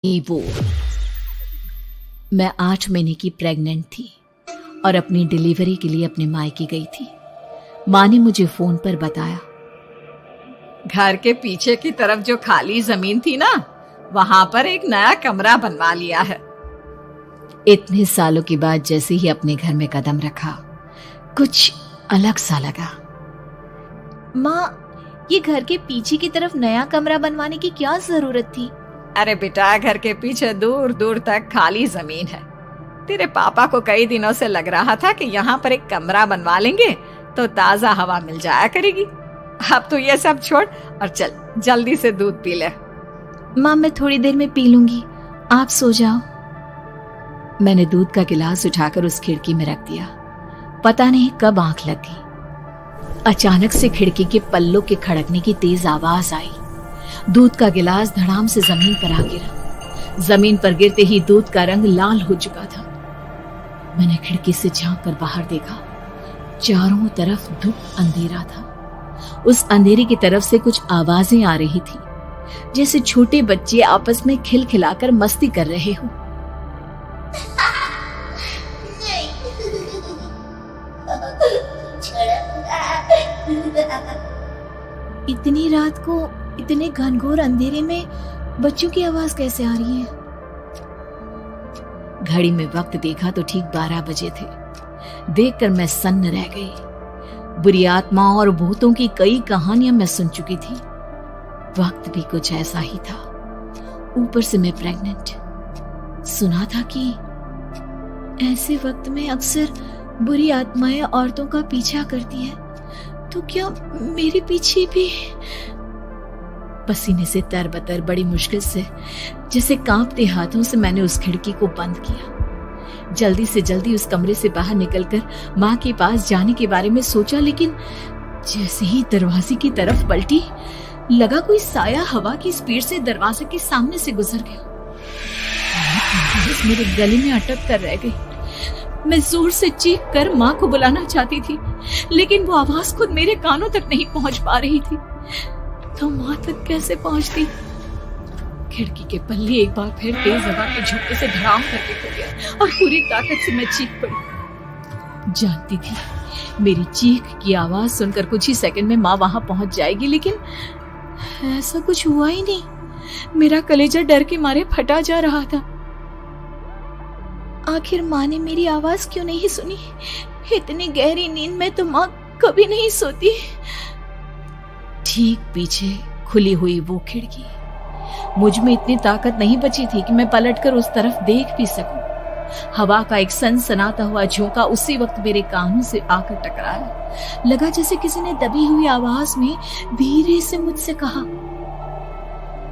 वो मैं 8 महीने की प्रेग्नेंट थी और अपनी डिलीवरी के लिए अपने मायके गई थी। माँ ने मुझे फोन पर बताया, घर के पीछे की तरफ जो खाली जमीन थी ना, वहां पर एक नया कमरा बनवा लिया है। इतने सालों के बाद जैसे ही अपने घर में कदम रखा, कुछ अलग सा लगा। माँ, ये घर के पीछे की तरफ नया कमरा बनवाने की क्या जरूरत थी? अरे बेटा, घर के पीछे दूर दूर तक खाली जमीन है। तेरे पापा को कई दिनों से लग रहा था कि यहाँ पर एक कमरा बनवा लेंगे तो ताजा हवा मिल जाया करेगी। अब तो ये सब छोड़ और चल जल्दी से दूध पी ले। माँ, मैं थोड़ी देर में पी लूंगी, आप सो जाओ। मैंने दूध का गिलास उठाकर उस खिड़की में रख दिया। पता नहीं कब आंख लगी, अचानक से खिड़की के पल्लों के खड़कने की तेज आवाज आई। दूध का गिलास धड़ाम से जमीन पर आ गिरा। जमीन पर गिरते ही दूध का रंग लाल हो चुका था। मैंने खिड़की से झांक कर बाहर देखा। चारों तरफ धुप अंधेरा था। उस अंधेरे की तरफ से कुछ आवाजें आ रही थी, जैसे छोटे बच्चे आपस में खिलखिलाकर मस्ती कर रहे हो। इतनी रात को इतने घनघोर अंधेरे में बच्चों की आवाज कैसे आ रही है? घड़ी में वक्त देखा तो ठीक 12 बजे थे। देखकर मैं सन्न रह गई। बुरी आत्माओं और भूतों की कई कहानियां मैं सुन चुकी थी। वक्त भी कुछ ऐसा ही था। ऊपर से मैं प्रेग्नेंट। सुना था कि ऐसे वक्त में अक्सर बुरी आत्माएं औरतों का पीछा करती हैं। तो क्या मेरे पीछे भी? पसीने से तरबतर बड़ी मुश्किल से, जैसे कांपते हाथों से मैंने उस खिड़की को बंद किया। जल्दी से जल्दी उस कमरे से बाहर निकलकर माँ के पास जाने के बारे में सोचा, लेकिन जैसे ही दरवाजे की तरफ पलटी, लगा कोई साया हवा की स्पीड से दरवाजे के सामने से गुजर गया। मेरे गले में अटक कर रह गई। मैं जोर से चीख कर माँ को बुलाना चाहती थी, लेकिन वो आवाज खुद मेरे कानों तक नहीं पहुंच पा रही थी। तो माँ तक कैसे पहुंचती? खिड़की के पल्ले एक बार फिर तेज हवा के झोंके से धड़ाम करके खुल गया और पूरी ताकत से मैं चीख पड़ी। जानती थी मेरी चीख की आवाज सुनकर कुछ ही सेकंड में माँ वहां पहुंच जाएगी, लेकिन ऐसा कुछ हुआ ही नहीं। मेरा कलेजा डर के मारे फटा जा रहा था। आखिर माँ ने मेरी आवाज क्यों नहीं सुनी? इतनी गहरी नींद में तो माँ कभी नहीं सोती। ठीक पीछे खुली हुई वो खिड़की। मुझ में इतनी ताकत नहीं बची थी कि मैं पलटकर उस तरफ देख भी सकूं। हवा का एक सनसनाता हुआ झोंका उसी वक्त मेरे कानों से आकर टकराया। लगा जैसे किसी ने दबी हुई आवाज में धीरे से मुझसे कहा,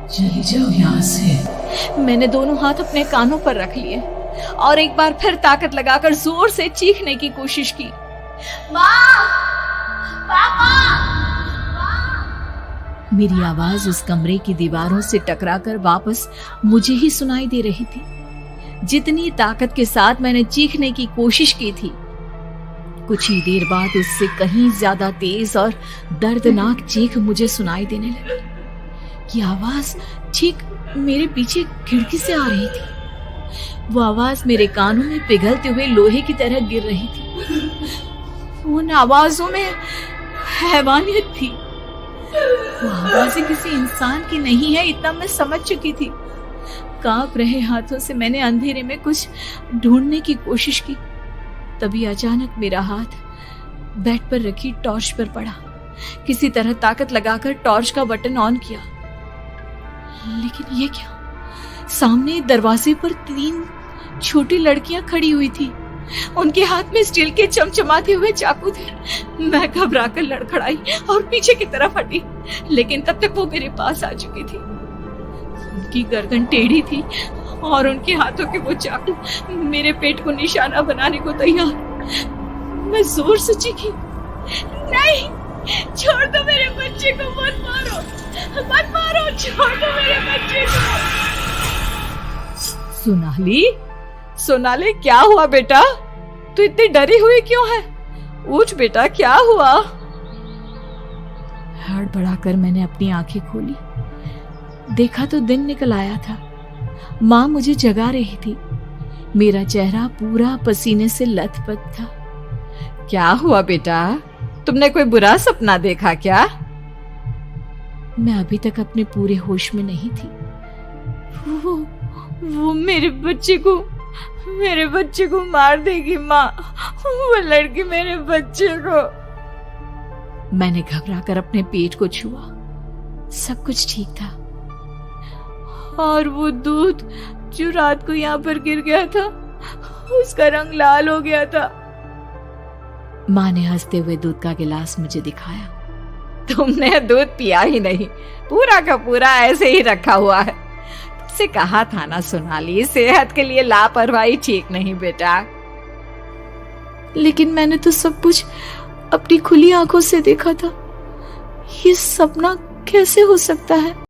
चली जाओ यहाँ से। मैंने दोनों हाथ अपने कानों पर रख लिए और एक बार फिर ताकत लगाकर जोर से चीखने की कोशिश की। माँ! पापा! मेरी आवाज उस कमरे की दीवारों से टकराकर वापस मुझे ही सुनाई दे रही थी। जितनी ताकत के साथ मैंने चीखने की कोशिश की थी, कुछ ही देर बाद उससे कहीं ज्यादा तेज और दर्दनाक चीख मुझे सुनाई देने लगी। ये आवाज ठीक मेरे पीछे खिड़की से आ रही थी। वो आवाज मेरे कानों में पिघलते हुए लोहे की तरह गिर रही थी। उन आवाजों में हैवानियत थी। वो आवाजें किसी इंसान की नहीं है, इतना मैं समझ चुकी थी। कांप रहे हाथों से मैंने अंधेरे में कुछ ढूंढने की कोशिश की। तभी अचानक मेरा हाथ बेड पर रखी टॉर्च पर पड़ा। किसी तरह ताकत लगाकर टॉर्च का बटन ऑन किया, लेकिन ये क्या? सामने दरवाजे पर 3 छोटी लड़कियां खड़ी हुई थी। उनके हाथ में स्टील के चमचमाते हुए चाकू थे। मैं घबराकर लड़खड़ाई और पीछे की तरफ हटी, लेकिन तब तक वो मेरे पास आ चुकी थी। उनकी गर्दन टेढ़ी थी और उनके हाथों के वो चाकू मेरे पेट को निशाना बनाने को तैयार। मैं जोर से चीखी, नहीं, छोड़ दो मेरे बच्चे को, मत मारो, मत मारो, छोड़ दो मेरे बच्चे को। सोनाली, क्या हुआ बेटा? तू इतनी डरी हुई क्यों है? उठ बेटा, क्या हुआ? हड़बड़ाकर मैंने अपनी आंखें खोली। देखा तो दिन निकल आया था। माँ मुझे जगा रही थी। मेरा चेहरा पूरा पसीने से लथपथ था। क्या हुआ बेटा, तुमने कोई बुरा सपना देखा क्या? मैं अभी तक अपने पूरे होश में नहीं थी। वो मेरे बच्चे को मार देगी माँ। वो लड़की मेरे बच्चे को। मैंने घबराकर अपने पेट को छुआ। सब कुछ ठीक था। और वो दूध जो रात को यहाँ पर गिर गया था, उसका रंग लाल हो गया था। माँ ने हंसते हुए दूध का गिलास मुझे दिखाया। तुमने दूध पिया ही नहीं, पूरा का पूरा ऐसे ही रखा हुआ है। तुमसे कहा था ना सोनाली, सेहत के लिए लापरवाही ठीक नहीं बेटा। लेकिन मैंने तो सब कुछ अपनी खुली आंखों से देखा था। ये सपना कैसे हो सकता है?